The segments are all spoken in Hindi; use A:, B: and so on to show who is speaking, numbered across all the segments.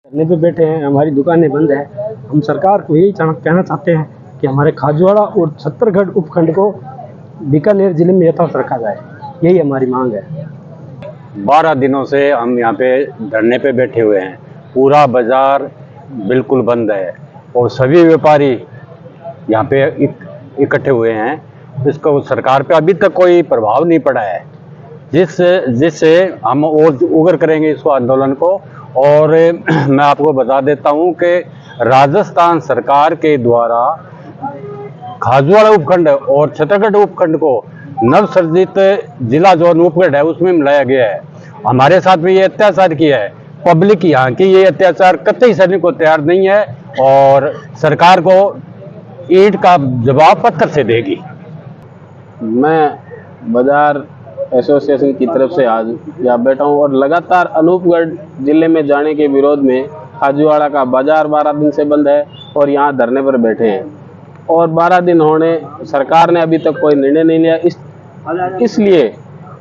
A: धरने पे बैठे हैं, हमारी दुकानें बंद है। हम सरकार को यही कहना चाहते हैं कि हमारे खाजूवाड़ा और छत्तरगढ़ उपखंड को बीकानेर जिले में यथावत रखा जाए, यही हमारी मांग है।
B: 12 दिनों से हम यहाँ पे धरने पे बैठे हुए हैं। पूरा बाजार बिल्कुल बंद है और सभी व्यापारी यहाँ पे इकट्ठे हुए हैं। इसको सरकार पे अभी तक कोई प्रभाव नहीं पड़ा है, जिससे हम और उग्र करेंगे इसको आंदोलन को। और मैं आपको बता देता हूँ कि राजस्थान सरकार के द्वारा खाजूवाड़ा उपखंड और छत्तरगढ़ उपखंड को नवसर्जित जिला जो अनूपगढ़ है उसमें मिलाया गया है। हमारे साथ में ये अत्याचार किया है। पब्लिक यहाँ की ये अत्याचार कतई सहने को तैयार नहीं है और सरकार को ईंट का जवाब पत्थर से देगी।
C: मैं बाजार एसोसिएशन की तरफ से आज यहाँ बैठा हूँ और लगातार अनूपगढ़ जिले में जाने के विरोध में खाजूवाड़ा का बाजार 12 दिन से बंद है और यहाँ धरने पर बैठे हैं। और 12 दिन होने सरकार ने अभी तक कोई निर्णय नहीं लिया। इसलिए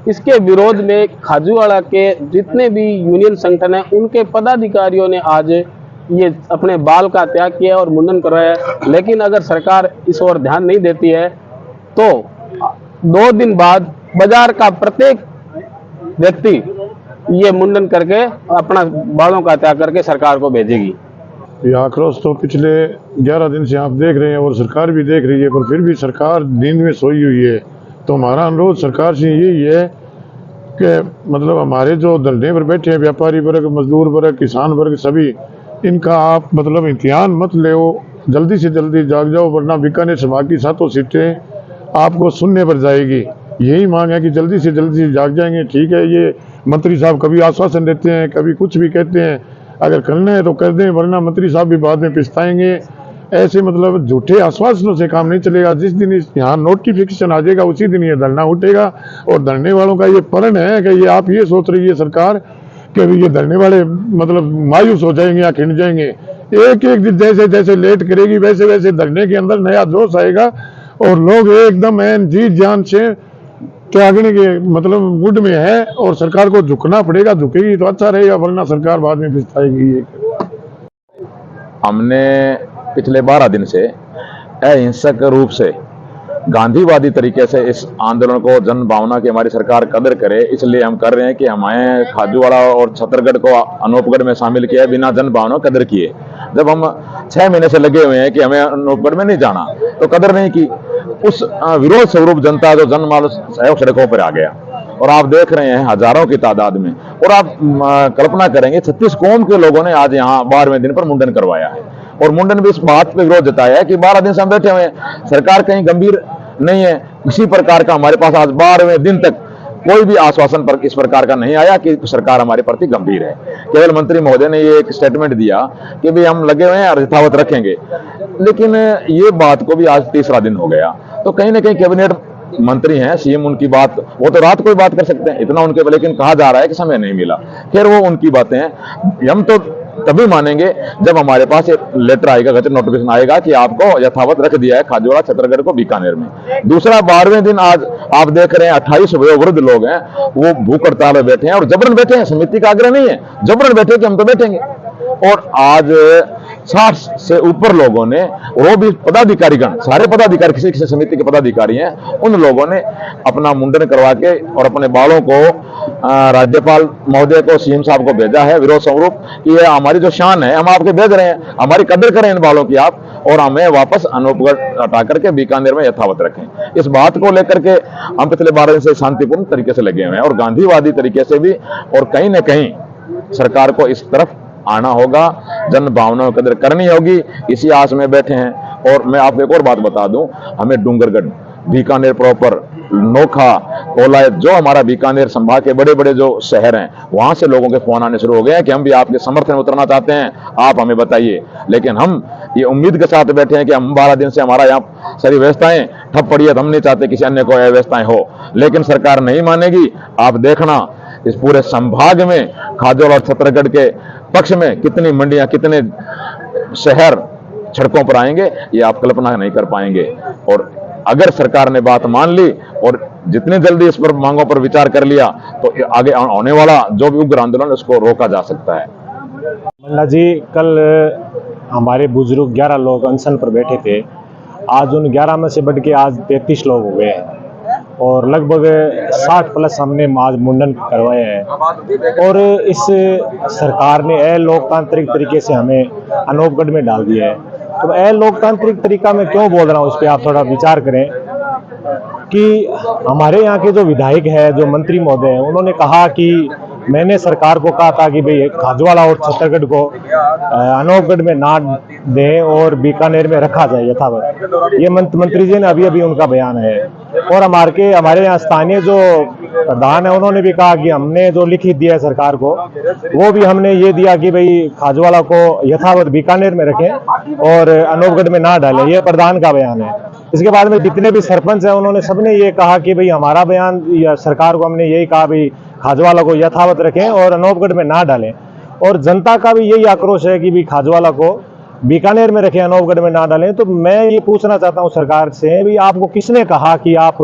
C: इसके विरोध में खाजूवाड़ा के जितने भी यूनियन संगठन हैं उनके पदाधिकारियों ने आज ये अपने बाल का त्याग किया और मुंडन करवाया। लेकिन अगर सरकार इस ओर ध्यान नहीं देती है तो 2 दिन बाद बाजार का प्रत्येक व्यक्ति ये मुंडन करके अपना बालों का त्याग करके सरकार को भेजेगी।
D: ये आक्रोश तो पिछले 11 दिन से आप देख रहे हैं और सरकार भी देख रही है, पर फिर भी सरकार नींद में सोई हुई है। तो हमारा अनुरोध सरकार से यही है कि मतलब हमारे जो धरने पर बैठे हैं व्यापारी वर्ग, मजदूर वर्ग, किसान वर्ग, सभी इनका आप मतलब इम्तिहान मत ले, जल्दी से जल्दी जाग जाओ, वरना बीकानेर सभा की 7 सीटें आपको सुनने पर जाएगी। यही मांग है कि जल्दी से जल्दी जाग जाएंगे। ठीक है, ये मंत्री साहब कभी आश्वासन देते हैं, कभी कुछ भी कहते हैं, अगर करना है तो कर दें, वरना मंत्री साहब भी बाद में पछताएंगे। ऐसे मतलब झूठे आश्वासनों से काम नहीं चलेगा। जिस दिन यहाँ नोटिफिकेशन आ जाएगा उसी दिन ये धरना उठेगा। और धरने वालों का ये प्रण है कि ये आप ये सोच रही है सरकार कि ये धरने वाले मतलब मायूस हो जाएंगे या खिंड जाएंगे। एक एक दिन जैसे जैसे लेट करेगी वैसे वैसे धरने के अंदर नया जोश आएगा और लोग एकदम जी जान से त्यागने के मतलब मूड में है और सरकार को झुकना पड़ेगा। झुकेगी तो अच्छा रहेगा, वरना सरकार बाद में पछताएगी।
E: हमने पिछले 12 दिन से अहिंसक रूप से गांधीवादी तरीके से इस आंदोलन को जन भावना की हमारी सरकार कदर करे, इसलिए हम कर रहे हैं कि हमें खाजूवाड़ा और छत्तरगढ़ को अनूपगढ़ में शामिल किया बिना जन भावना कदर किए। जब हम 6 महीने से लगे हुए हैं कि हमें अनूपगढ़ में नहीं जाना, तो कदर नहीं की। उस विरोध स्वरूप जनता जो जनमानस सड़कों पर आ गया और आप देख रहे हैं हजारों की तादाद में। और आप कल्पना करेंगे 36 कौम के लोगों ने आज यहाँ 12वें दिन पर मुंडन करवाया है। और मुंडन भी इस बात पे विरोध जताया है कि 12 दिन से हम बैठे हुए हैं, सरकार कहीं गंभीर नहीं है। किसी प्रकार का हमारे पास आज 12वें दिन तक कोई भी आश्वासन पर इस प्रकार का नहीं आया कि सरकार हमारे प्रति गंभीर है। केवल मंत्री महोदय ने ये एक स्टेटमेंट दिया कि भाई हम लगे हुए हैं और यथावत रखेंगे, लेकिन ये बात को भी आज 3रा दिन हो गया। तो कहीं ना कहीं कैबिनेट मंत्री हैं, सीएम, उनकी बात वो तो रात को ही बात कर सकते हैं, इतना उनके, लेकिन कहा जा रहा है कि समय नहीं मिला। फिर वो उनकी बातें हैं। हम तो तभी मानेंगे जब हमारे पास एक लेटर आएगा, गजट नोटिफिकेशन आएगा कि आपको यथावत रख दिया है खाजूवाड़ा छत्तरगढ़ को बीकानेर में। दूसरा 12वें दिन आज आप देख रहे हैं 28 वयोवृद्ध लोग हैं, वो भूख हड़ताल में बैठे हैं और जबरन बैठे हैं। समिति का आग्रह नहीं है, जबरन बैठे कि हम तो बैठेंगे। और आज 60 से ऊपर लोगों ने, वो भी पदाधिकारीगण, सारे पदाधिकारी किसी किसी समिति के पदाधिकारी हैं, उन लोगों ने अपना मुंडन करवा के और अपने बालों को राज्यपाल महोदय को, सीएम साहब को भेजा है विरोध स्वरूप कि ये हमारी जो शान है हम आपके भेज रहे हैं, हमारी कदर करें इन बालों की आप, और हमें वापस अनूपगढ़ हटा करके बीकानेर में यथावत रखें। इस बात को लेकर के हम पिछले 12 दिन से शांतिपूर्ण तरीके से लगे हुए हैं और गांधीवादी तरीके से भी। और कहीं ना कहीं सरकार को इस तरफ आना होगा, जन भावनाओं की कदर करनी होगी, इसी आस में बैठे हैं। और मैं आपको एक और बात बता दूं, हमें डूंगरगढ़, बीकानेर प्रॉपर, नोखा, कोलायत, जो हमारा बीकानेर संभाग के बड़े बड़े जो शहर हैं, वहां से लोगों के फोन आने शुरू हो गए हैं कि हम भी आपके समर्थन में उतरना चाहते हैं, आप हमें बताइए। लेकिन हम ये उम्मीद के साथ बैठे हैं कि हम 12 दिन से हमारा यहाँ सारी व्यवस्थाएं ठप पड़ी है, तो हम नहीं चाहते किसी अन्य को व्यवस्थाएं हो, लेकिन सरकार नहीं मानेगी। आप देखना इस पूरे संभाग में खाजूवाड़ा और छत्तरगढ़ के पक्ष में कितनी मंडियां, कितने शहर सड़कों पर आएंगे, ये आप कल्पना नहीं कर पाएंगे। और अगर सरकार ने बात मान ली और जितनी जल्दी इस पर मांगों पर विचार कर लिया, तो आगे आने वाला जो भी उग्र आंदोलन उसको रोका जा सकता है।
F: मन्ना जी, कल हमारे बुजुर्ग 11 लोग अनशन पर बैठे थे। आज उन 11 में से बढ़ के आज 33 लोग हो गए हैं और लगभग 60 प्लस हमने आज मुंडन करवाए हैं। और इस सरकार ने लोकतांत्रिक तरीके से हमें अनूपगढ़ में डाल दिया है। तो लोकतांत्रिक तरीका में क्यों बोल रहा हूँ, इस पर आप थोड़ा विचार करें कि हमारे यहाँ के जो विधायक है, जो मंत्री महोदय हैं, उन्होंने कहा कि मैंने सरकार को कहा था कि भाई खाजवाड़ा और छत्तरगढ़ को अनूपगढ़ में ना दें और बीकानेर में रखा जाए यथावत। ये मंत्री जी ने अभी उनका बयान है। और हमारे यहाँ स्थानीय जो प्रधान है, उन्होंने भी कहा कि हमने जो लिखित दिया है सरकार को, वो भी हमने ये दिया कि भाई खाजवाड़ा को यथावत बीकानेर में रखें और अनूपगढ़ में ना डालें। ये प्रधान का बयान है। इसके बाद में जितने भी सरपंच हैं, उन्होंने सबने ये कहा कि भाई हमारा बयान या सरकार को हमने यही कहा भाई खाजवाड़ा को यथावत रखें और अनूपगढ़ में ना डालें। और जनता का भी यही आक्रोश है कि भाई खाजवाड़ा को बीकानेर में रखें, अनूपगढ़ में ना डालें। तो मैं ये पूछना चाहता हूँ सरकार से, भाई आपको किसने कहा कि आप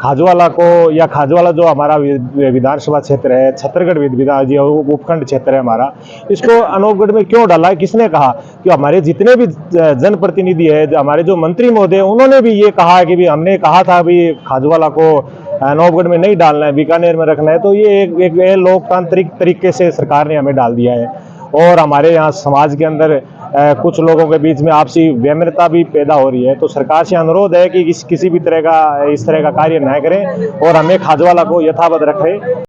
F: खाजवाड़ा को, या खाजवाड़ा जो हमारा विधानसभा क्षेत्र है, छत्तरगढ़ विधानसभा उपखंड क्षेत्र है हमारा, इसको अनूपगढ़ में क्यों डाला है? किसने कहा? कि हमारे जितने भी जनप्रतिनिधि है, हमारे जो मंत्री महोदय, उन्होंने भी ये कहा कि भाई हमने कहा था भाई खाजवाड़ा को अनूपगढ़ में नहीं डालना है, बीकानेर में रखना है। तो ये एक लोकतांत्रिक तरीके से सरकार ने हमें डाल दिया है। और हमारे यहाँ समाज के अंदर कुछ लोगों के बीच में आपसी वैमनता भी पैदा हो रही है। तो सरकार से अनुरोध है कि किसी भी तरह का इस तरह का कार्य न करें और हमें खाजवाड़ा को यथावत रखें।